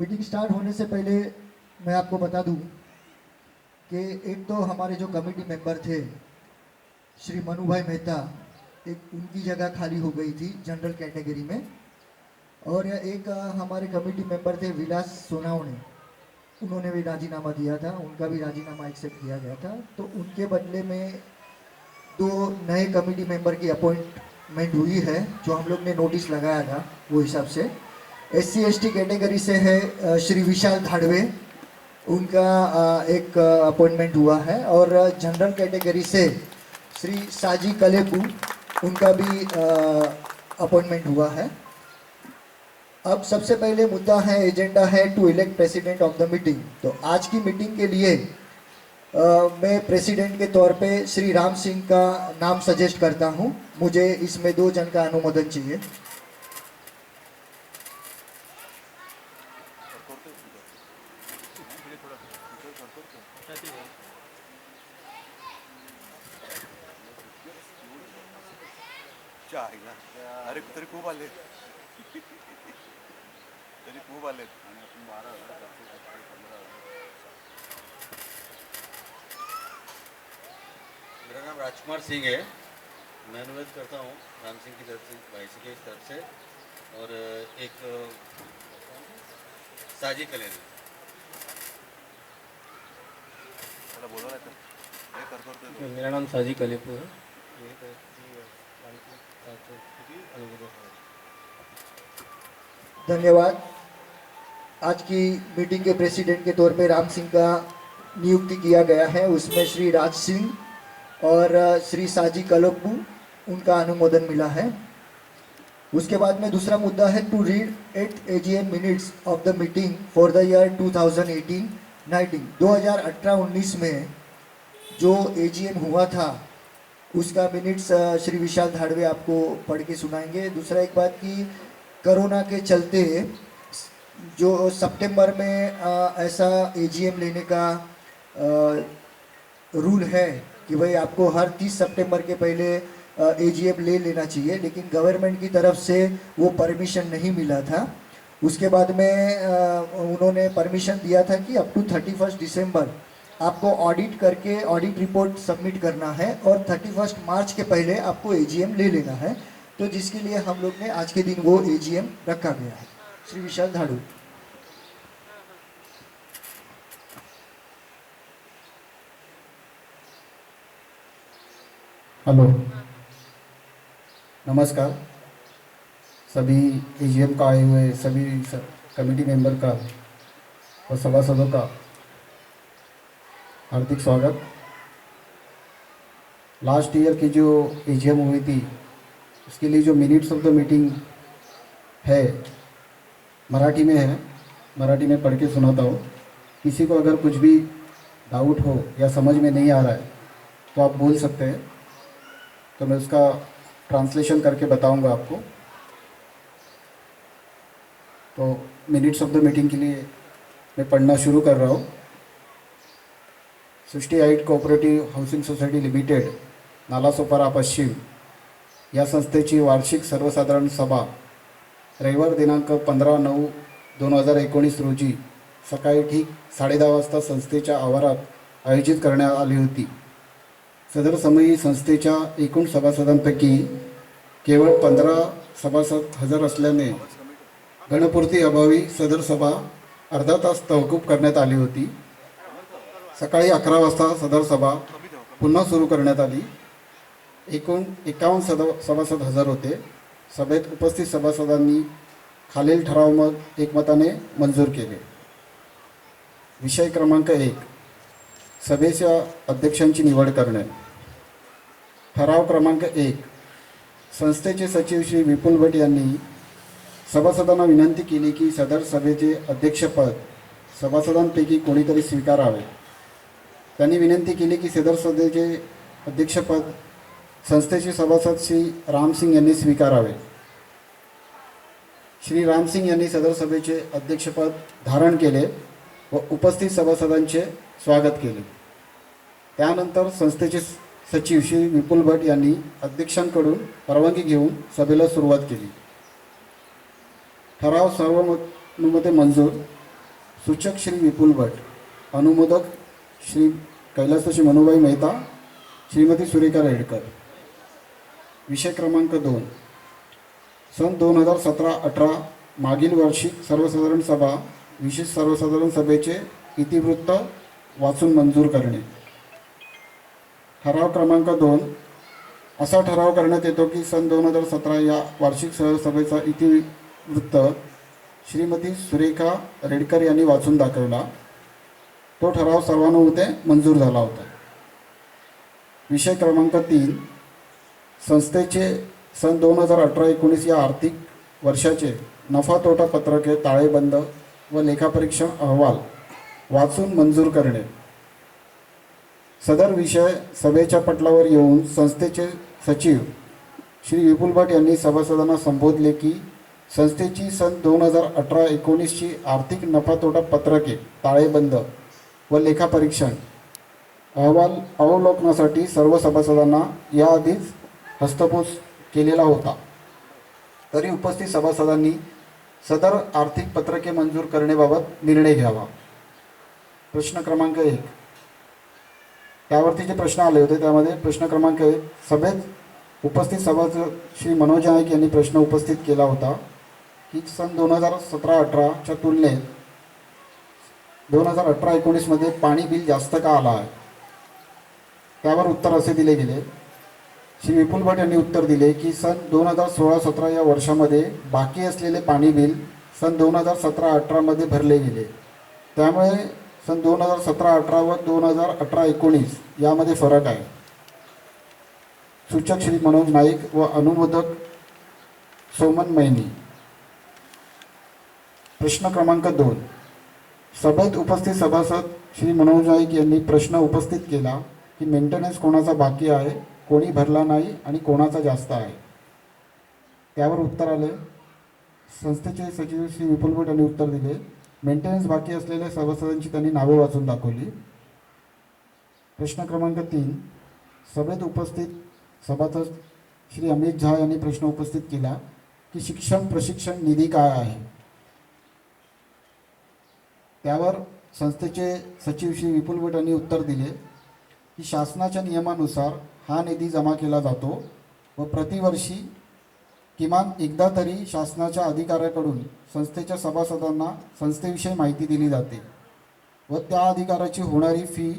Meeting start होने से पहले मैं आपको बता दूं कि एक तो हमारे जो कमेटी मेंबर थे श्री मनु भाई मेहता, एक उनकी जगह खाली हो गई थी जनरल कैटेगरी में। और एक हमारे कमेटी मेंबर थे विलास सोनावणे, उन्होंने भी राजीनामा दिया था, उनका भी राजीनामा एक्सेप्ट किया गया था। तो उनके बदले में दो नए कमेटी मेंबर की अपॉइंटमेंट हुई है, जो हम लोग ने नोटिस लगाया था वो हिसाब से। SC ST कैटेगरी से है श्री विशाल धाड़वे, उनका एक अपॉइंटमेंट हुआ है। और जनरल कैटेगरी से श्री साजी कलेपू, उनका भी अपॉइंटमेंट हुआ है। अब सबसे पहले मुद्दा है, एजेंडा है to elect president of the meeting. तो आज की मीटिंग के लिए मैं प्रेसिडेंट के तौर पे श्री राम सिंह का नाम सजेस्ट करता हूं। मुझे इसमें 2 जन का अनुमोदन चाहिए। अरे तरी खूप आले तरी खूप आले। मेरा नाम राजकुमार सिंह है। मैं अनुरोध करता हूँ राम सिंह की तरफ से, भाई सिंह की तरफ से, और एक साजी कलेन। बोला कर मेरा नाम साजी कलेपू है। धन्यवाद। आज की मीटिंग के प्रेसिडेंट के तौर पे राम सिंह का नियुक्ति किया गया है, उसमें श्री राज सिंह और श्री साजी कलेपू, उनका अनुमोदन मिला है। उसके बाद में दूसरा मुद्दा है to read 8 AGM minutes of the meeting for the year 2018-19। 2018-19 में जो AGM हुआ था उसका मिनट्स श्री विशाल धाड़वे आपको पढ़ के सुनाएंगे। दूसरा एक बात कि कोरोना के चलते जो सितंबर में ऐसा AGM लेने का रूल है कि भाई आपको हर 30 सितंबर के पहले AGM ले लेना चाहिए, लेकिन गवर्नमेंट की तरफ से वो परमिशन नहीं मिला था। उसके बाद में उन्होंने परमिशन दिया था कि अप टू 31 दिसंबर आपको ऑडिट करके ऑडिट रिपोर्ट सबमिट करना है और 31 मार्च के पहले आपको AGM ले लेना है। तो जिसके लिए हम लोग ने आज के दिन वो AGM रखा गया है। श्री विशाल धाड़ू। हेलो, नमस्कार। सभी AGM का आए हुए सभी कमेटी मेंबर का और सभासदों का हार्दिक स्वागत। लास्ट ईयर की जो AGM हुई थी उसके लिए जो मिनट्स ऑफ द मीटिंग है मराठी में है, मराठी में पढ़ के सुनाता हूँ। किसी को अगर कुछ भी डाउट हो या समझ में नहीं आ रहा है तो आप बोल सकते हैं, तो मैं उसका ट्रांसलेशन करके बताऊंगा आपको। तो मिनट्स ऑफ द मीटिंग के लिए मैं पढ़ना शुरू कर रहा हूँ। Srishti height cooperative housing society limited, Nalasopara पश्चिम या संस्थेची वार्षिक सर्वसाधारण सभा रविवार दिनांक 15/9/2019 रोजी सकाळी ठीक 10:30 वाजता संस्थेच्या आवारात आयोजित करण्यात आली होती। सदर समयी संस्थेच्या एकूण सभासदांपैकी केवळ 15 सभासद हजर असल्याने गणपूर्ती अभावी सदर सभा अर्धा तास तहकूब करण्यात आली होती। सकाळी 11 वाजता सदर सभा पुन्हा सुरू करण्यात आली। एकूण 51 सभासद हजर होते। सभेत उपस्थित सभासदांनी खालील ठराव मत एकमताने मंजूर केले। विषय क्रमांक 1, सभेच्या अध्यक्षांची निवड करणे। ठराव क्रमांक 1, संस्थेचे सचिव श्री विपुल भट यांनी सभासदांना विनंती केली की सदर सभेचे अध्यक्षपद सभासदांपैकी कोणीतरी स्वीकारावे। त्यांनी विनंती केली की सदर सभेचे अध्यक्षपद संस्थेचे सभासद श्री राम सिंग यांनी स्वीकारावे। श्री राम सिंग यांनी सदर सभेचे अध्यक्षपद धारण केले व उपस्थित सभासदांचे स्वागत केले। त्यानंतर संस्थेचे सचिव श्री विपुल भट यांनी अध्यक्षांकडून परवानगी घेऊन सभेला सुरुवात केली। ठराव सर्वानुमते मंजूर। सूचक श्री विपुल भट, अनुमोदक श्री कैलासवासी मनुभाई मेहता, श्रीमती सुरेखा रेडकर. विषय क्रमांक 2. सन 2017-18 मागील वार्षिक सर्वसाधारण सभा विशेष सर्वसाधारण सभेचे इतिवृत्त वाचून मंजूर करणे. ठराव क्रमांक 2. असा ठराव करण्यात येतो की सन 2017 या वार्षिक सभेचा इतिवृत्त श्रीमती सुरेखा रेडकर यांनी वाचून दाखवला. तो ठराव सर्वानुमते मंजूर झाला होता. विषय क्रमांक 3. संस्थेचे सन 2018-19 या आर्थिक वर्षाचे नफा तोटा पत्रके, ताळेबंद व लेखापरीक्षण अहवाल वाचून मंजूर करणे. सदर विषय सभेच्या पटलावर येऊन संस्थेचे सचिव श्री विपुल भट यांनी सभासदांना संबोधले की संस्थेची सन 2018-19ची आर्थिक नफा तोटा पत्रके, ताळेबंद व लेखापरीक्षण अहवाल अवलोकनासाठी सर्व सभासदांना याआधीच हस्तपोच केलेला होता. तरी उपस्थित सभासदांनी सदर आर्थिक पत्रके मंजूर करण्याबाबत निर्णय घ्यावा. प्रश्न क्रमांक 1. त्यावरती जे प्रश्न आले होते त्यामध्ये प्रश्न क्रमांक 1. सभेत उपस्थित सभासद श्री मनोज नाईक यांनी प्रश्न उपस्थित केला होता की सन 2017-18च्या तुलनेत 2018-19 मध्ये पाणी बिल जास्त का आला आहे. त्यावर उत्तर असे दिले गेले. श्री विपुल भट यांनी उत्तर दिले की सन 2016-17 या वर्षामध्ये बाकी असलेले पाणी बिल सन 2017-18 मध्ये भरले गेले. त्यामुळे सन 2017-18 व 2018-19 यामध्ये फरक आहे. सूचक श्री मनोज नाईक व अनुमोदक सोमन मैनी. प्रश्न क्रमांक 2. सभेत उपस्थित सभासद श्री मनोज नाईक यांनी प्रश्न उपस्थित केला की मेंटेनन्स कोणाचा बाकी आहे, कोणी भरला नाही आणि कोणाचा जास्त आहे. त्यावर उत्तर आले. संस्थेचे सचिव श्री विपुल भट यांनी उत्तर दिले. मेंटेनन्स बाकी असलेल्या सभासदांची त्यांनी नावे वाचून दाखवली. प्रश्न क्रमांक 3. सभेत उपस्थित सभासद श्री अमित झा यांनी प्रश्न उपस्थित केला की शिक्षण प्रशिक्षण निधी काय आहे. त्यावर संस्थेचे सचिव श्री विपुल भट यांनी उत्तर दिले की शासनाच्या नियमानुसार हा निधी जमा केला जातो व प्रतिवर्षी किमान एकदा तरी शासनाच्या अधिकाऱ्याकडून संस्थेच्या सभासदांना संस्थेविषयी माहिती दिली जाते व त्या अधिकाऱ्याची होणारी फी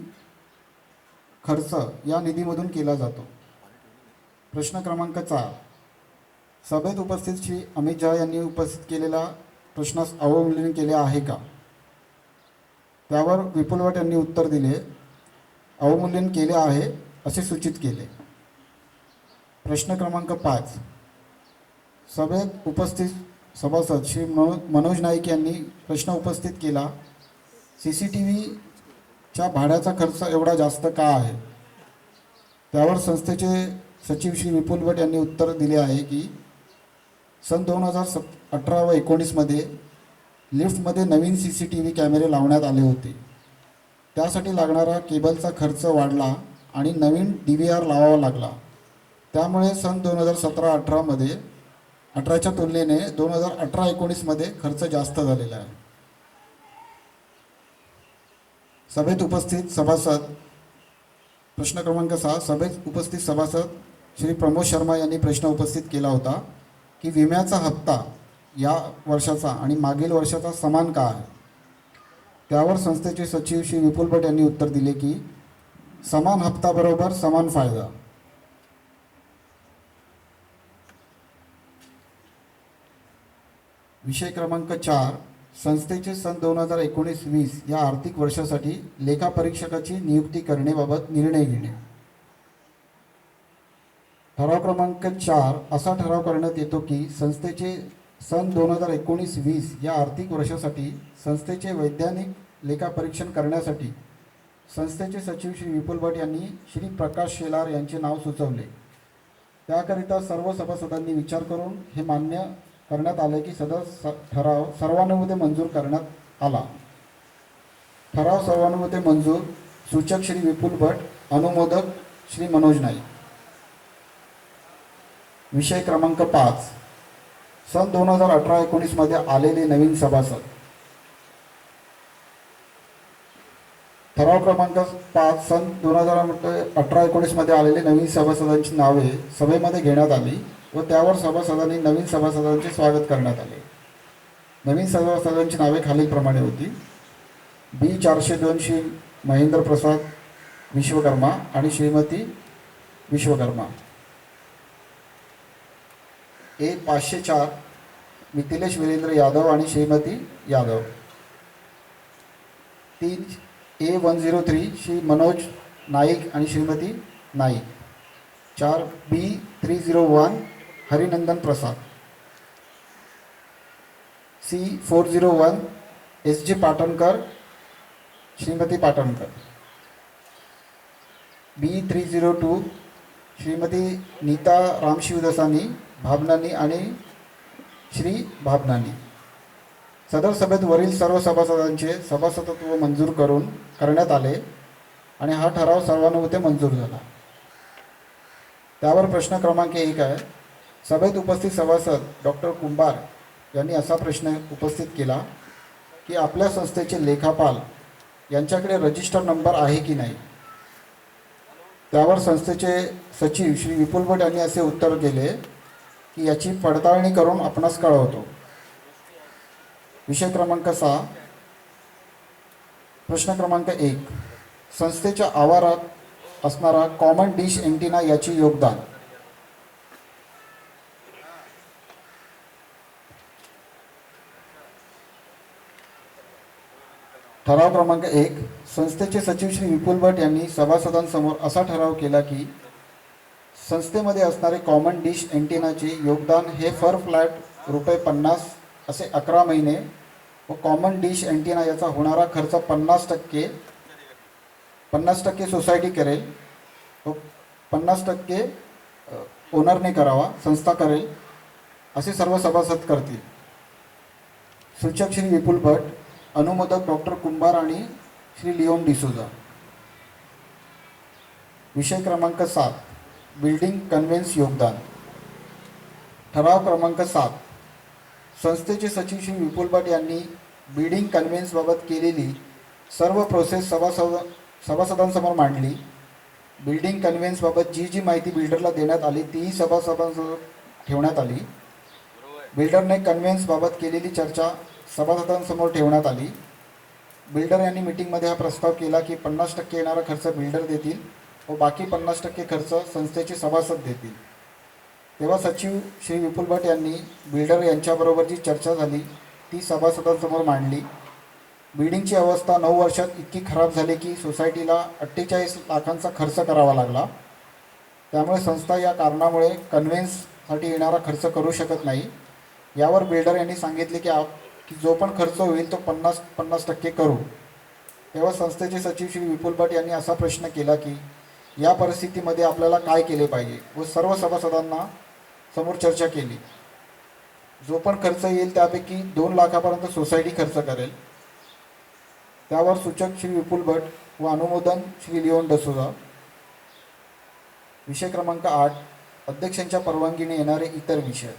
खर्च या निधीमधून केला जातो. प्रश्न क्रमांक 4. सभेत उपस्थित श्री अमित झा यांनी उपस्थित केलेला प्रश्नास अवमूल्यन केले आहे का. त्यावर विपुल भट यांनी उत्तर दिले अवमूल्यन केले आहे असे सूचित केले. प्रश्न क्रमांक 5. सभेत उपस्थित सभासद श्री मनोज नाईक यांनी प्रश्न उपस्थित केला CCTVच्या भाड्याचा खर्च एवढा जास्त का आहे. त्यावर संस्थेचे सचिव श्री विपुल भट यांनी उत्तर दिले आहे की सन 2018 व 19 मध्ये लिफ्टमध्ये नवीन CCTV कॅमेरे लावण्यात आले होते. त्यासाठी लागणारा केबलचा खर्च वाढला आणि नवीन DVR लावावा लागला. त्यामुळे सन 2017-18 मध्ये 18च्या तुलनेने 2018-19 मध्ये खर्च जास्त झालेला आहे. सभेत उपस्थित सभासद प्रश्न क्रमांक 6. सभेत उपस्थित सभासद श्री प्रमोद शर्मा यांनी प्रश्न उपस्थित केला होता की विम्याचा हप्ता या वर्षाचा आणि मागील वर्षाचा समान का आहे. त्यावर संस्थेचे सचिव श्री विपुल भट यांनी उत्तर दिले की समान हप्ता बरोबर समान फायदा. विषय क्रमांक 4. संस्थेचे सन 2019-20 या आर्थिक वर्षासाठी लेखापरीक्षकाची नियुक्ती करण्याबाबत निर्णय घेणे. ठराव क्रमांक 4. असा ठराव करण्यात येतो की संस्थेचे सन 2019-20 या आर्थिक वर्षासाठी संस्थेचे वैज्ञानिक लेखापरीक्षण करण्यासाठी संस्थेचे सचिव श्री विपुल भट यांनी श्री प्रकाश शेलार यांचे नाव सुचवले. त्याकरिता सर्व सभासदांनी विचार करून हे मान्य करण्यात आले की सदर ठराव सर्वानुमते मंजूर करण्यात आला. ठराव सर्वानुमते मंजूर. सूचक श्री विपुल भट, अनुमोदक श्री मनोज नाईक. विषय क्रमांक 5. सन 2018-19 मध्ये आलेले नवीन सभासद. ठराव क्रमांक 5 सन 2018-19 मध्ये आलेली नवीन सभासदांची नावे सभेमध्ये घेण्यात आली व त्यावर सभासदांनी नवीन सभासदांचे स्वागत करण्यात आले. नवीन सभासदांची नावे खालीलप्रमाणे होती. बी 402 श्री महेंद्र प्रसाद विश्वकर्मा आणि श्रीमती विश्वकर्मा. ए 504 मिथिलेश वीरेंद्र यादव आणि श्रीमती यादव. 3 A 103 श्री मनोज नाईक आणि श्रीमती नाईक. 4 B 301 हरिनंदन प्रसाद. C 401 SG Patankar Shrimati Patankar. B 302 Shrimati Nita रामशिवदसानी भाबनानी आणि श्री भाबनानी. सदर सभेत वरील सर्व सभासदांचे सभासदत्व मंजूर करण्यात आले आणि हा ठराव सर्वानुमते मंजूर झाला. त्यावर प्रश्न क्रमांक 1 आहे. सभेत उपस्थित सभासद डॉक्टर कुंभार यांनी असा प्रश्न उपस्थित केला की आपल्या संस्थेचे लेखापाल यांच्याकडे रजिस्टर नंबर आहे की नाही. त्यावर संस्थेचे सचिव श्री विपुल भट यांनी असे उत्तर दिले की याची पडताळणी करून आपणास कळवतो. विषय क्रमांक 6. प्रश्न क्रमांक 1. संस्थेच्या आवारात असणारा कॉमन डिश एंटिना याचे योगदान. ठराव क्रमांक 1. संस्थेचे सचिव श्री विपुल भट यांनी सभासदांसमोर असा ठराव केला की संस्थेमध्ये असणारे कॉमन डिश एंटिनाचे योगदान हे पर फ्लॅट ₹50 असे 11 महिने व कॉमन डिश एंटिना याचा होणारा खर्च 50% सोसायटी करेल व 50% ओनरने करावा, संस्था करेल, असे सर्व सभासद करतील. सूचक श्री विपुल भट, अनुमोदक डॉक्टर कुंभार आणि श्री लिओन डिसोजा. विषय क्रमांक 7. बिल्डिंग कन्व्हेन्स योगदान. ठराव क्रमांक 7. संस्थेचे सचिव श्री विपुल भट यांनी बिल्डिंग कन्व्हेन्सबाबत केलेली सर्व प्रोसेस सभासदांसमोर मांडली. बिल्डिंग कन्व्हेन्सबाबत जी माहिती बिल्डरला देण्यात आली तीही सभासदांसमोर ठेवण्यात आली. बिल्डरने कन्व्हेन्सबाबत केलेली चर्चा सभासदांसमोर ठेवण्यात आली. बिल्डर यांनी मीटिंगमध्ये हा प्रस्ताव केला की 50% येणारा खर्च बिल्डर देतील व बाकी 50% खर्च संस्थेचे सभासद देतील. तेव्हा सचिव श्री विपुल भट यांनी बिल्डर यांच्याबरोबर जी चर्चा झाली ती सभासदांसमोर मांडली. बिल्डिंगची अवस्था 9 वर्षात इतकी खराब झाली की सोसायटीला 48 लाखांचा खर्च करावा लागला. त्यामुळे संस्था या कारणामुळे कन्व्हेन्ससाठी येणारा खर्च करू शकत नाही. यावर बिल्डर यांनी सांगितले की जो पण खर्च होईल तो 50% करू. तेव्हा संस्थेचे सचिव श्री विपुल भट यांनी असा प्रश्न केला की या परिस्थितीमध्ये आपल्याला काय केले पाहिजे व सर्व सभासदांना समोर चर्चा केली. जो पण खर्च येईल त्यापैकी 2 लाखापर्यंत सोसायटी खर्च करेल. त्यावर सूचक श्री विपुल भट व अनुमोदन श्री लिओन डिसोजा. विषय क्रमांक 8. अध्यक्षांच्या परवानगीने येणारे इतर विषय.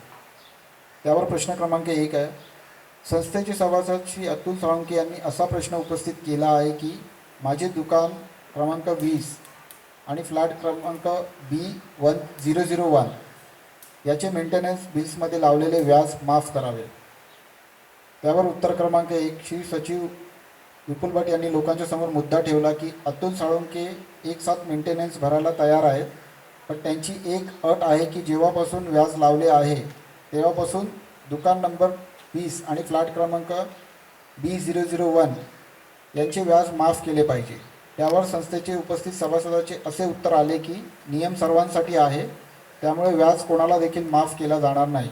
त्यावर प्रश्न क्रमांक 1 आहे. संस्थेचे सभासद श्री अतुल साळुंके यांनी असा प्रश्न उपस्थित केला आहे की माझे दुकान क्रमांक 20 आणि फ्लॅट क्रमांक B 1001 याचे मेंटेनन्स बिल्समध्ये लावलेले व्याज माफ करावे. त्यावर उत्तर क्रमांक 1. श्री सचिव विपुल भट यांनी लोकांच्या समोर मुद्दा ठेवला की अतुल साळुंके एक साथ मेंटेनन्स भरायला तयार आहेत, पण त्यांची एक अट आहे की जेव्हापासून व्याज लावले आहे तेव्हापासून दुकान नंबर 20 आणि फ्लॅट क्रमांक B 001 यांचे व्याज माफ केले पाहिजे. त्यावर संस्थेचे उपस्थित सभासदाचे असे उत्तर आले की नियम सर्वांसाठी आहे, त्यामुळे व्याज कोणाला देखील माफ केला जाणार नाही.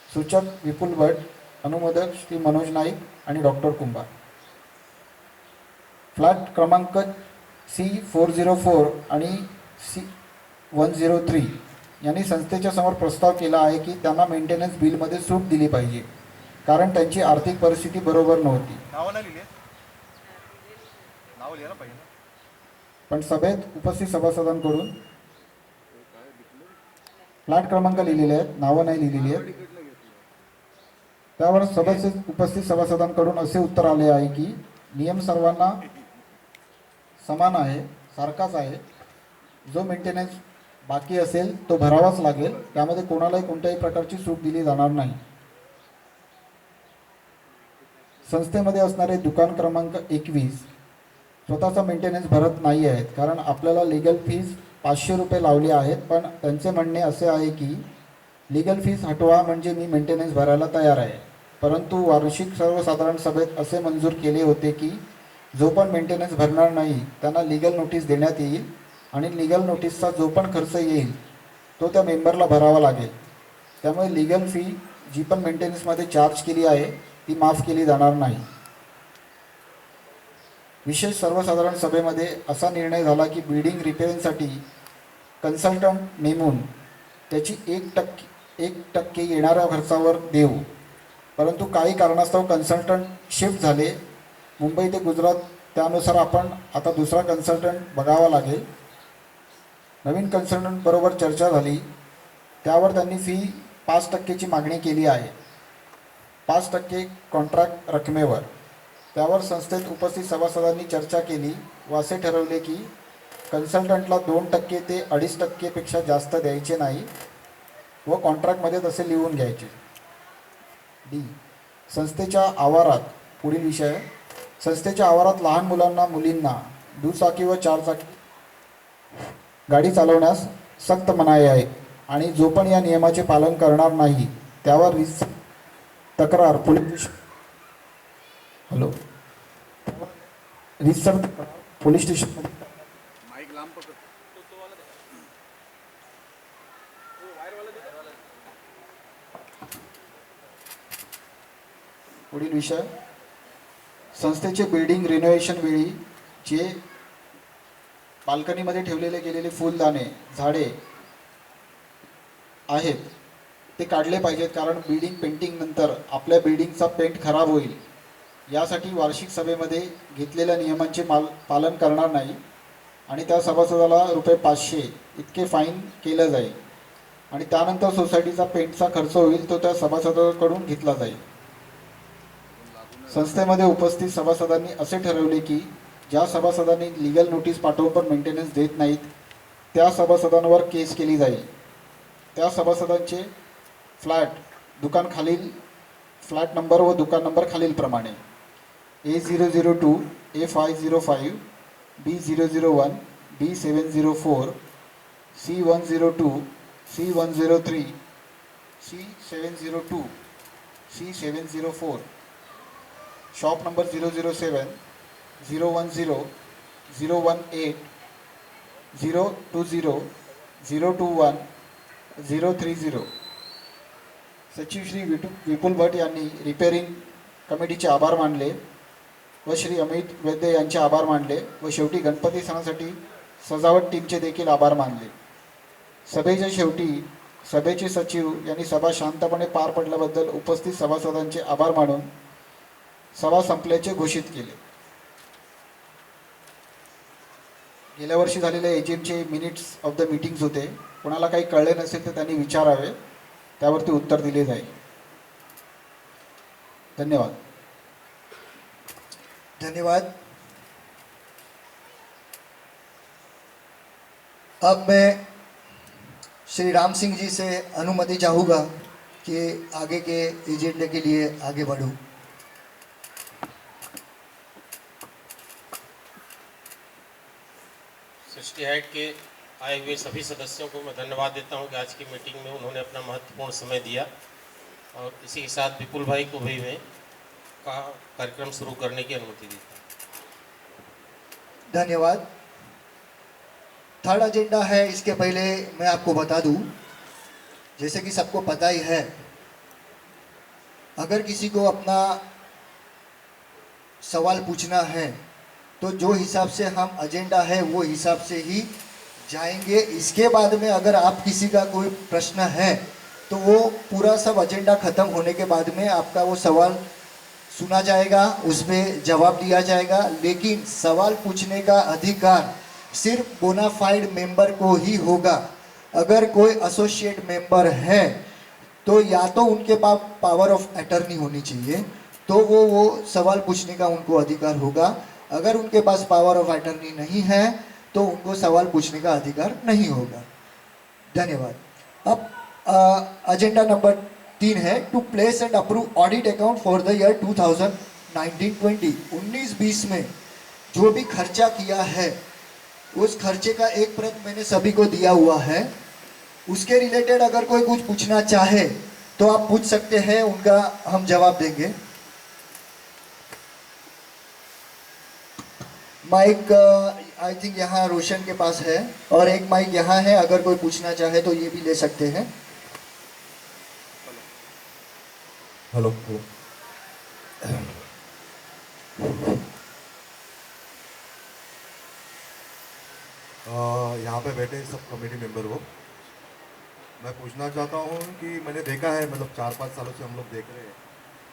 सूचक विपुल भट, अनुमोदक श्री मनोज नाईक आणि डॉक्टर कुंभार. फ्लॅट क्रमांक C 404 आणि C 103 यांनी संस्थेच्या समोर प्रस्ताव केला आहे की त्यांना मेंटेनन्स बिलमध्ये सूट दिली पाहिजे, कारण त्यांची आर्थिक परिस्थिती बरोबर नव्हती. नाव नाही लिहिले, नाव लिहायला पाहिजे. पण सभेत उपस्थित सभासदांकडून फ्लॅट क्रमांक लिहिलेले आहेत, नावं नाही लिहिलेली आहेत. त्यावर सभेत उपस्थित सभासदांकडून असे उत्तर आले आहे की नियम सर्वांना समान आहे, सारखाच आहे. जो मेंटेनन्स बाकी असेल तो भरावाच लागेल. त्यामध्ये कोणालाही कोणत्याही प्रकारची सूट दिली जाणार नाही. संस्थेमध्ये असणारे दुकान क्रमांक 21 स्वतःचा मेंटेनन्स भरत नाही आहेत, कारण आपल्याला लीगल फीज 500 रुपये लावली आहेत. पण त्यांचे म्हणणे असे आहे की लीगल फीज हटवा म्हणजे मी मेंटेनन्स भरायला तयार आहे. परंतु वार्षिक सर्वसाधारण सभेत असे मंजूर केले होते की जो पण मेंटेनन्स भरणार नाही त्यांना लीगल नोटीस देण्यात येईल आणि लीगल नोटीसचा जो पण खर्च येईल तो त्या मेंबरला भरावा लागेल. त्यामुळे लीगल फी जी पण मेंटेनन्समध्ये चार्ज केली आहे ती माफ केली जाणार नाही. विशेष सर्वसाधारण सभेमध्ये असा निर्णय झाला की बिल्डिंग रिपेअरिंगसाठी कन्सल्टंट नेमून त्याची 1% येणाऱ्या खर्चावर देऊ. परंतु काही कारणास्तव कन्सल्टंट शिफ्ट झाले मुंबई ते गुजरात. त्यानुसार आपण आता दुसरा कन्सल्टंट बघावा लागेल. नवीन कन्सल्टंट बरोबर चर्चा झाली. त्यावर त्यांनी फी 5%ची मागणी केली आहे. 5% कॉन्ट्रॅक्ट रकमेवर. त्यावर संस्थेत उपस्थित सभासदांनी चर्चा केली व असे ठरवले की कन्सल्टंटला 2% ते 2.5% पेक्षा जास्त द्यायचे नाही व कॉन्ट्रॅक्टमध्ये तसे लिहून घ्यायचे. डी. संस्थेच्या आवारात पुढील विषय. संस्थेच्या आवारात लहान मुलांना मुलींना दुचाकी व चारचाकी गाडी चालवण्यास सक्त मनाई आहे आणि जो पण या नियमाचे पालन करणार नाही त्यावर तक्रार पोलीस स्टेशन माइक लांब पकड. पुढील विषय. संस्थेचे बिल्डिंग रिनोव्हेशन वेळी जे बाल्कनीमध्ये ठेवलेले गेलेले फुलदाणे झाडे आहेत ते काढले पाहिजेत, कारण बिल्डिंग पेंटिंग नंतर आपल्या बिल्डिंगचा पेंट खराब होईल. यासाठी वार्षिक सभेमध्ये घेतलेल्या नियमांचे पालन करणार नाही आणि त्या सभासदाला ₹500 इतके फाईन केलं जाईल आणि त्यानंतर सोसायटीचा पेंटचा खर्च होईल तो त्या सभासदाकडून घेतला जाईल. संस्थेमध्ये उपस्थित सभासदांनी असे ठरवले की ज्या सभासदांनी लीगल नोटीस पाठवून पण मेंटेनन्स देत नाहीत त्या सभासदांवर केस केली जाईल. त्या सभासदांचे दुकान खालील फ्लॅट नंबर व दुकान नंबर खालीलप्रमाणे A002, A505, B001, B704, C102, C103, C702, C704, shop number 007, 010, 018, 020, 021, 030. सचिव श्री विपुल भट यांनी रिपेअरिंग कमिटीचे आभार मानले व श्री अमित वैद्य यांचे आभार मानले व शेवटी गणपती सणासाठी सजावट टीमचे देखील आभार मानले. सभेच्या शेवटी सभेचे सचिव यांनी सभा शांतपणे पार पडल्याबद्दल उपस्थित सभासदांचे आभार मानून सभा संपल्याचे घोषित केले. गेल्या वर्षी झालेल्या एजीएमचे मिनिट्स ऑफ द मीटिंग्स होते. कोणाला काही कळले नसेल तर त्यांनी विचारावे, त्यावरती उत्तर दिले जाईल. धन्यवाद. धन्यवाद. अब मैं श्री राम सिंह जी से अनुमति चाहूँगा कि आगे के एजेंडे के लिए आगे बढ़ूँ. सृष्टि हाइट के आए हुए सभी सदस्यों को मैं धन्यवाद देता हूं कि आज की मीटिंग में उन्होंने अपना महत्वपूर्ण समय दिया और इसी के साथ विपुल भाई को भी मैं कार्यक्रम शुरू करने की अनुमति दी. धन्यवाद. थर्ड एजेंडा है. इसके पहले मैं आपको बता दूं, जैसे कि सबको पता ही है, अगर किसी को अपना सवाल पूछना है तो जो हिसाब से हम एजेंडा है वो हिसाब से ही जाएंगे. इसके बाद में अगर आप किसी का कोई प्रश्न है तो वो पूरा सब एजेंडा ख़त्म होने के बाद में आपका वो सवाल सुना जाएगा, उसमें जवाब दिया जाएगा. लेकिन सवाल पूछने का अधिकार सिर्फ बोनाफाइड मेंबर को ही होगा. अगर कोई एसोसिएट मेंबर है तो या तो उनके पास पावर ऑफ अटर्नी होनी चाहिए, तो वो सवाल पूछने का उनको अधिकार होगा. अगर उनके पास पावर ऑफ अटर्नी नहीं है तो उनको सवाल पूछने का अधिकार नहीं होगा। धन्यवाद। अब एजेंडा नंबर 3 है to place and approve audit account for the year 2019-20। 19-20 में जो भी खर्चा किया है उस खर्चे का एक प्रत मैंने सभी को दिया हुआ है। उसके रिलेटेड अगर कोई कुछ पूछना चाहे तो आप पूछ सकते हैं, उनका हम जवाब देंगे। माइक आई थिंक यहाँ रोशन के पास है और एक माइक यहाँ है, अगर कोई पूछना चाहे तो ये भी ले सकते हैं। हेलो। यहाँ पे बैठे सब कमेटी मेंबर को मैं पूछना चाहता हूँ कि मैंने देखा है, मतलब 4-5 सालों से हम लोग देख रहे हैं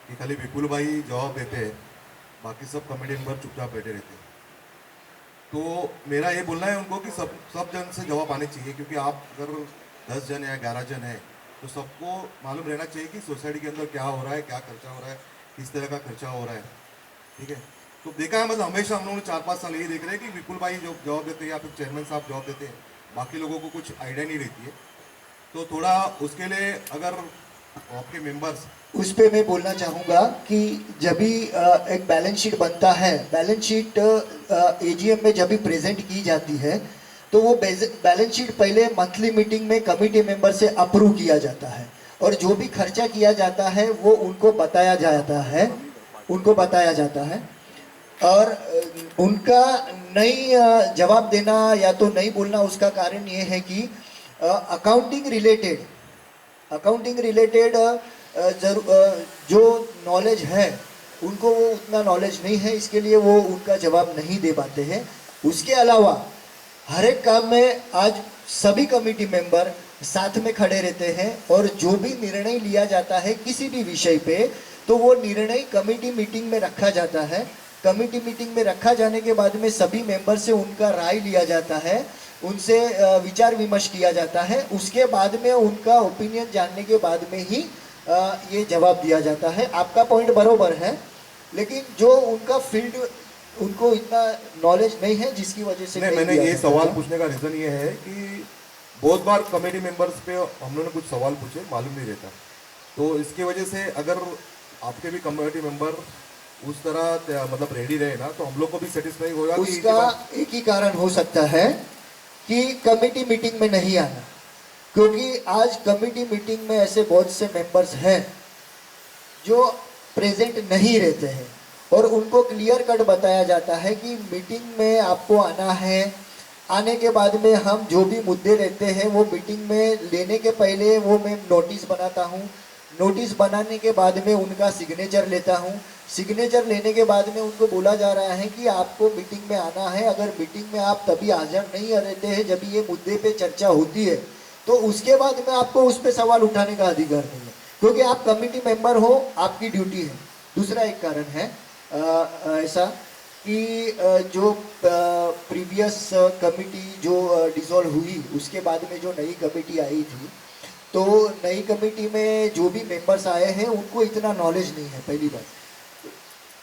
कि खाली विपुल भाई जवाब देते हैं, बाकी सब कमेटी मेंबर चुपचाप बैठे रहते हैं। तो मेरा ये बोलना है उनको कि सब जन से जवाब आने चाहिए, क्योंकि आप अगर 10 जन या 11 जन है तो सबको मालूम रहना चाहिए कि सोसाइटी के अंदर क्या हो रहा है, क्या खर्चा हो रहा है, किस तरह का खर्चा हो रहा है। ठीक है, तो देखा है, मतलब हमेशा हम लोग 4-5 साल यही देख रहे हैं कि विपुल भाई जो जवाब देते हैं या फिर चेयरमैन साहब जवाब देते हैं, बाकी लोगों को कुछ आइडिया नहीं रहती है। तो थोड़ा उसके लिए अगर आपके मेंबर्स उस पे मैं बोलना चाहूँगा कि जब भी एक बैलेंस शीट बनता है, बैलेंस शीट एजीएम में जब भी प्रेजेंट की जाती है तो वो बैलेंस शीट पहले मंथली मीटिंग में कमेटी मेंबर से अप्रूव किया जाता है और जो भी खर्चा किया जाता है वो उनको बताया जाता है और उनका नहीं जवाब देना या तो नहीं बोलना, उसका कारण ये है कि अकाउंटिंग रिलेटेड जो नॉलेज है उनको वो उतना नॉलेज नहीं है, इसके लिए वो उनका जवाब नहीं दे पाते हैं। उसके अलावा हर एक काम में आज सभी कमेटी मेंबर साथ में खड़े रहते हैं और जो भी निर्णय लिया जाता है किसी भी विषय पे तो वो निर्णय कमेटी मीटिंग में रखा जाता है। कमेटी मीटिंग में रखा जाने के बाद में सभी मेंबर से उनका राय लिया जाता है, उनसे विचार विमर्श किया जाता है। उसके बाद में उनका ओपिनियन जानने के बाद में ही ये जवाब दिया जाता है। आपका पॉइंट बरोबर है, लेकिन जो उनका फील्ड उनको इतना नॉलेज नहीं है जिसकी वजह से नहीं, मैंने ये सवाल पूछने का रीज़न ये है कि बहुत बार कमेटी मेंबर्स पे हम लोगों ने कुछ सवाल पूछे, मालूम नहीं रहता, तो इसकी वजह से अगर आपके भी कमेटी मेंबर उस तरह मतलब रेडी रहे ना तो हम लोग को भी सेटिस्फाई होगा। उसका एक ही कारण हो सकता है कि कमेटी मीटिंग में नहीं आना, क्योंकि आज कमेटी मीटिंग में ऐसे बहुत से मेंबर्स हैं जो प्रेजेंट नहीं रहते हैं और उनको क्लियर कट बताया जाता है कि मीटिंग में आपको आना है। आने के बाद में हम जो भी मुद्दे रहते हैं वो मीटिंग में लेने के पहले वो मैं नोटिस बनाता हूँ, नोटिस बनाने के बाद में उनका सिग्नेचर लेता हूँ, सिग्नेचर लेने के बाद में उनको बोला जा रहा है कि आपको मीटिंग में आना है। अगर मीटिंग में आप तभी हाजिर नहीं रहते हैं जब ये मुद्दे पे चर्चा होती है तो उसके बाद में आपको उस पर सवाल उठाने का अधिकार नहीं है, क्योंकि आप कमेटी मेंबर हो, आपकी ड्यूटी है। दूसरा एक कारण है ऐसा कि जो प्रीवियस कमेटी जो डिसॉल्व हुई उसके बाद में जो नई कमेटी आई थी, तो नई कमेटी में जो भी मेंबर्स आए हैं उनको इतना नॉलेज नहीं है। पहली बात,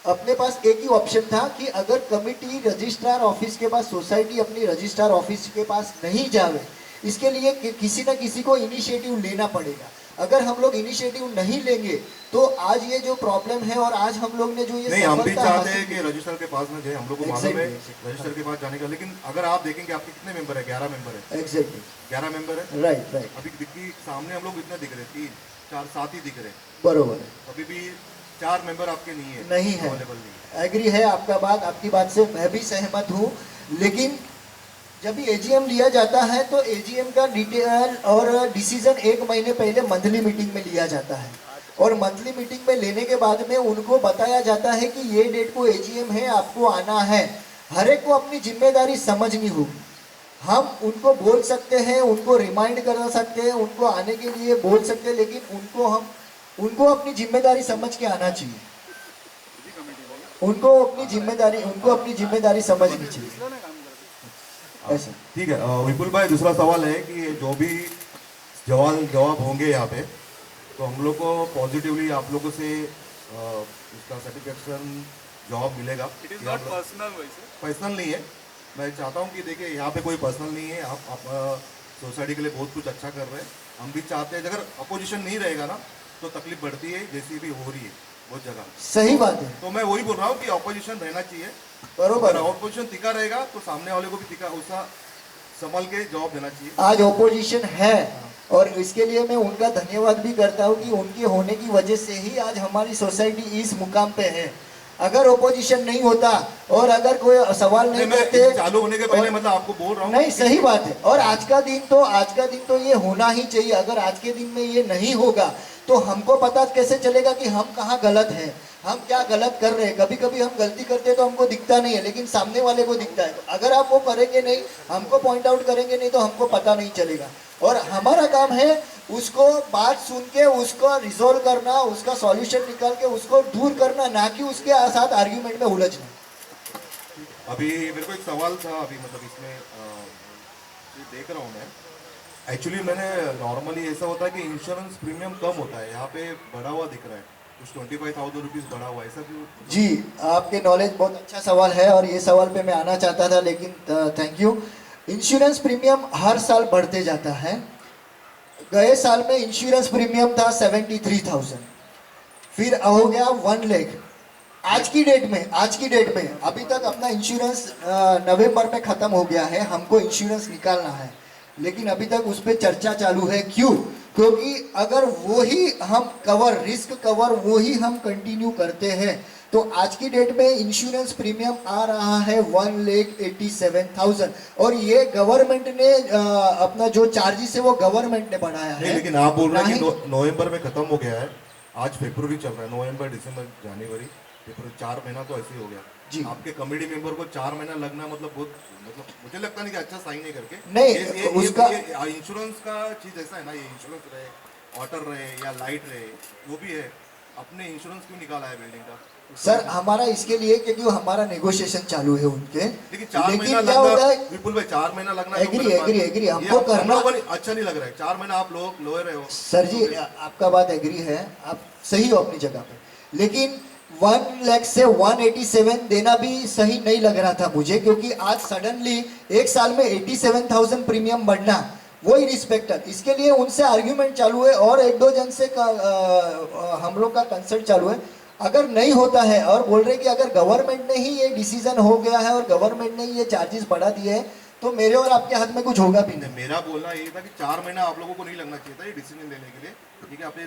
अपने पास एक ही ऑप्शन था कि अगर कमेटी रजिस्ट्रार ऑफिस के पास, सोसाइटी अपनी रजिस्ट्रार ऑफिस के पास नहीं जावे, इसके लिए किसी न किसी को इनिशिएटिव लेना पड़ेगा। अगर हम लोग इनिशिएटिव नहीं लेंगे तो आज ये जो प्रॉब्लम है और आज हम लोग ने जो ये नहीं, हम भी चाहते हैं कि रजिस्टर के पास में जाए, हम लोग को मालूम है रजिस्टर के पास जाने का, लेकिन अगर आप देखेंगे आपके कितने मेंबर है? 11 मेंबर है। एग्जैक्टली 11 मेंबर है। राइट। अभी दिखी सामने हम लोग इतने दिख रहे, 3, 4, 7 ही दिख रहे। बरोबर है। अभी भी 4 मेंबर आपके नहीं है, नहीं है। अवेलेबल नहीं है। एग्री है आपकी बात से मैं भी सहमत हूँ, लेकिन जब भी एजीएम लिया जाता है तो एजीएम का डिटेल और डिसीजन 1 महीने पहले मंथली मीटिंग में लिया जाता है और मंथली मीटिंग में लेने के बाद में उनको बताया जाता है कि ये डेट को एजीएम है, आपको आना है। हर एक को अपनी जिम्मेदारी समझनी होगी। हम उनको बोल सकते हैं, उनको रिमाइंड कर सकते हैं, उनको आने के लिए बोल सकते हैं, लेकिन उनको अपनी जिम्मेदारी समझ के आना चाहिए। उनको अपनी जिम्मेदारी समझनी चाहिए। ऐसा ठीक है। विपुल भाई, दूसरा सवाल है कि जो भी जवाब होंगे यहाँ पे, तो हम लोग को पॉजिटिवली आप लोगों से उसका सर्टिफिकेशन जॉब मिलेगा। इट इज ये नॉट आप- पर्सनल वैसे। पर्सनल नहीं है, मैं चाहता हूँ कि देखिए यहाँ पे कोई पर्सनल नहीं है, आप सोसाइटी के लिए बहुत कुछ अच्छा कर रहे हैं। हम भी चाहते हैं अगर अपोजिशन नहीं रहेगा ना तो तकलीफ बढ़ती है, जैसी भी हो रही है बहुत जगह। सही बात है, तो मैं वही बोल रहा हूँ कि अपोजिशन रहना चाहिए। बरोबर अगर है। अपोजिशन टिका रहेगा तो सामने वाले को भी टिका उसका संभाल के जवाब देना चाहिए। आज ओपोजिशन है और इसके लिए मैं उनका धन्यवाद भी करता हूँ कि उनके होने की वजह से ही आज हमारी सोसाइटी इस मुकाम पे है। अगर ओपोजिशन नहीं होता और अगर कोई सवाल नहीं मैं करते, चालू होने के पहले और- मतलब आपको बोल रहा हूँ नहीं सही बात है। और आज का दिन तो ये होना ही चाहिए। अगर आज के दिन में ये नहीं होगा तो हमको पता कैसे चलेगा कि हम कहाँ गलत हैं, हम क्या गलत कर रहे हैं। कभी कभी हम गलती करते हैं तो हमको दिखता नहीं है, लेकिन सामने वाले को दिखता है। तो अगर आप वो करेंगे नहीं, हमको पॉइंट आउट करेंगे नहीं, तो हमको पता नहीं चलेगा। और हमारा काम है उसको बात सुन के उसको रिजोल्व करना, उसका सॉल्यूशन निकाल के उसको दूर करना, ना कि उसके साथ आर्ग्यूमेंट में उलझना। अभी मेरे को एक सवाल था अभी मतलब इसमें ये देख रहा हूँ मैं। एक्चुअली मैंने नॉर्मली ऐसा होता है कि इंश्योरेंस प्रीमियम कम होता है, यहाँ पे बढ़ा हुआ दिख रहा है कुछ 25,000 रुपीज़ बढ़ा हुआ है, ऐसा क्यों? जी, आपके नॉलेज बहुत अच्छा सवाल है और ये सवाल पे मैं आना चाहता था, लेकिन थैंक यू। इंश्योरेंस प्रीमियम हर साल बढ़ते जाता है। गए साल में इंश्योरेंस प्रीमियम था 73,000, फिर हो गया 1 लाख। आज की डेट में अभी तक अपना इंश्योरेंस नवंबर में ख़त्म हो गया है, हमको इंश्योरेंस निकालना है, लेकिन अभी तक उस पर चर्चा चालू है। क्यों? क्योंकि अगर वही हम रिस्क कवर वही हम कंटिन्यू करते हैं तो आज की डेट में इंश्योरेंस प्रीमियम आ रहा है 1,87,000 और ये गवर्नमेंट ने अपना जो चार्जेस है वो गवर्नमेंट ने बढ़ाया नहीं, है। लेकिन आप बोल रहे हैं कि नहीं- नवंबर में खत्म हो गया है, आज फरवरी चल रहा है, नवंबर दिसंबर जनवरी फरवरी 4 महीना तो ऐसे ही हो गया जी। आपके कमेटी मेंबर को 4 महीना लगना मतलब बहुत मतलब मुझे लगता नहीं कि अच्छा साइन नहीं करके नहीं, उसका- इंश्योरेंस का चीज ऐसा है ना, ये इंश्योरेंस रहे वाटर रहे या लाइट रहे जो भी है, अपने इंश्योरेंस क्यों निकाला है बिल्डिंग का? सर हमारा इसके लिए क्योंकि हमारा नेगोशिएशन चालू है उनके, लेकिन 4 महीना क्या होता लगना है, विपुल भाई 4 महीना लगना एग्री हमको करना अच्छा नहीं लग रहा है। 4 महीना आप लोग लोए रहे हो सर जी, आपका बात एग्री है, आप सही हो अपनी जगह पे, लेकिन 1 लाख से 187 देना भी सही नहीं लग रहा था मुझे, क्योंकि आज सडनली एक साल में 87,000 प्रीमियम बढ़ना वही रिस्पेक्टर। इसके लिए उनसे आर्ग्यूमेंट चालू है और एक दो जन से हम लोग का कंसल्ट चालू है। अगर नहीं होता है और बोल रहे कि अगर गवर्नमेंट ने ही ये डिसीजन हो गया है और गवर्नमेंट ने ही ये चार्जेस बढ़ा दिए हैं तो मेरे और आपके हाथ में कुछ होगा भी नहीं। मेरा बोलना ये था कि 4 महीना आप लोगों को नहीं लगना चाहिए था ये डिसीजन लेने के लिए, ठीक है? आपने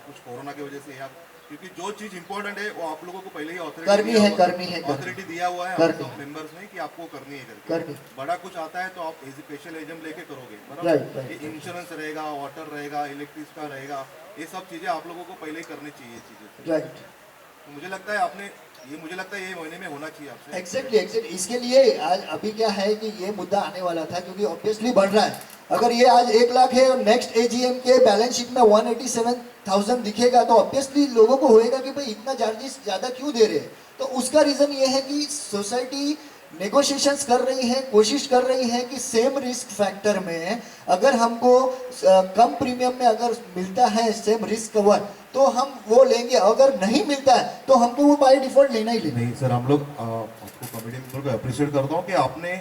कुछ कोरोना की वजह से या क्योंकि जो चीज इंपॉर्टेंट है वो आप लोगों को पहले ही करनी है ऑथोरिटी दिया हुआ है करनी हम मेंबर्स ने कि आपको करनी है करके। करनी। बड़ा कुछ आता है तो आप एज स्पेशल एजेंट लेके करोगे, राइट, बराबर? राइट। ये इंश्योरेंस रहेगा, वाटर रहेगा, इलेक्ट्रिक का रहेगा, ये सब चीजें आप लोगों को पहले ही करनी चाहिए ये चीजें। राइट, तो मुझे लगता है आपने मुझे लगता है ये महीने में होना चाहिए आपसे। एग्जैक्टली इसके लिए आज अभी क्या है कि ये मुद्दा आने वाला था, क्योंकि ऑब्वियसली बढ़ रहा है। अगर ये आज 1 लाख है और नेक्स्ट एजीएम के बैलेंस शीट में 187,000 दिखेगा तो ऑब्वियसली लोगों को होएगा कि भाई इतना चार्जेस ज़्यादा क्यों दे रहे हैं। तो उसका रीज़न ये है कि सोसाइटी नेगोशिएशंस कर रही है, कोशिश कर रही है कि सेम रिस्क फैक्टर में अगर हमको कम प्रीमियम में अगर मिलता है सेम रिस्क कवर तो हम वो लेंगे, अगर नहीं मिलता है तो हमको वो बाय डिफॉल्ट लेना ही लेना। नहीं सर, हम लोग आपको कमेटी मेंबर को अप्रिशिएट करता हूँ कि आपने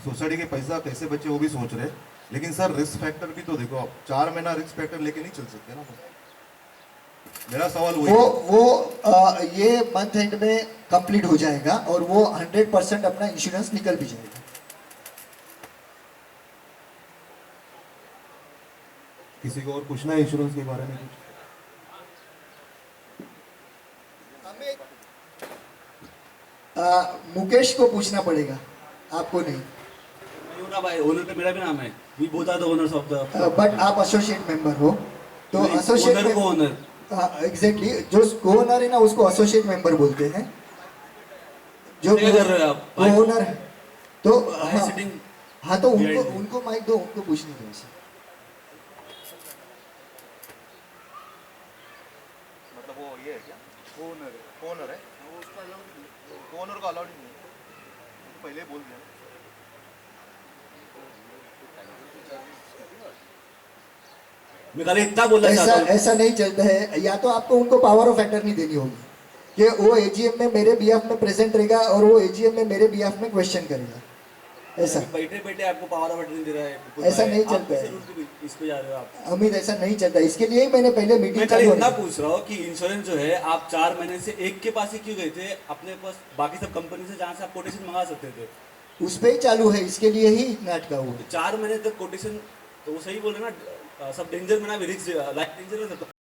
सोसाइटी के पैसा कैसे बचे वो भी सोच रहे, लेकिन सर रिस्क फैक्टर भी तो देखो आप 4 महीना रिस्क फैक्टर लेके नहीं चल सकते ना। मेरा सवाल वही है। ये मंथ एंड में कंप्लीट हो जाएगा और वो 100% अपना इंश्योरेंस निकल भी जाएगा। किसी को और पूछना है इंश्योरेंस के बारे में कुछ? मुकेश को पूछना पड़ेगा, आपको नहीं। ना भाई, ओनर पे मेरा भी नाम है, we both are the owners of the. But आप एसोसिएट मेंबर हो तो ओनर को ओनर एग्जैक्टली जो को-ओनर है ना उसको एसोसिएट मेंबर बोलते हैं। जो क्या कर रहे हो आप? को-ओनर है तो सिटिंग। हाँ तो behind me. उनको माइक दो, उनको पूछने दो इसे। मतलब वो ये है क्या ओनर है उसका ओनर को अलाउड नहीं है, पहले बोल दिया। मैं खाली इतना बोलना चाहता ऐसा हूँ। ऐसा नहीं चलता है, या तो आपको उनको पावर ऑफ अटर्नी देनी होगी कि वो एजीएम में मेरे बीएफ में प्रेजेंट रहेगा और वो एजीएम में मेरे बीएफ में क्वेश्चन करेगा, ऐसा बैठे बैठे आपको पावर ऑफ अटर्नी दे रहा है विपुल ऐसा भाई, नहीं आप चलता कैसे है। रूल पे इस पे जा रहे हो आप? अमित, ऐसा नहीं चलता। इसके लिए ही मैंने पहले मैं मीटिंग खाली चालू इतना की। पूछ रहा हूँ कि इंश्योरेंस जो है आप 4 महीने से एक के पास ही क्यों गए थे? अपने पास बाकी सब कंपनी से जहाँ से आप कोटेशन मंगा सकते थे, उस पे ही चालू है, इसके लिए ही इतना अटका हुआ है। तो 4 महीने तक कोटेशन, तो वो सही बोल रहे हैं ना, सब डेंजर में ना, रिस्क लाइफ डेंजर में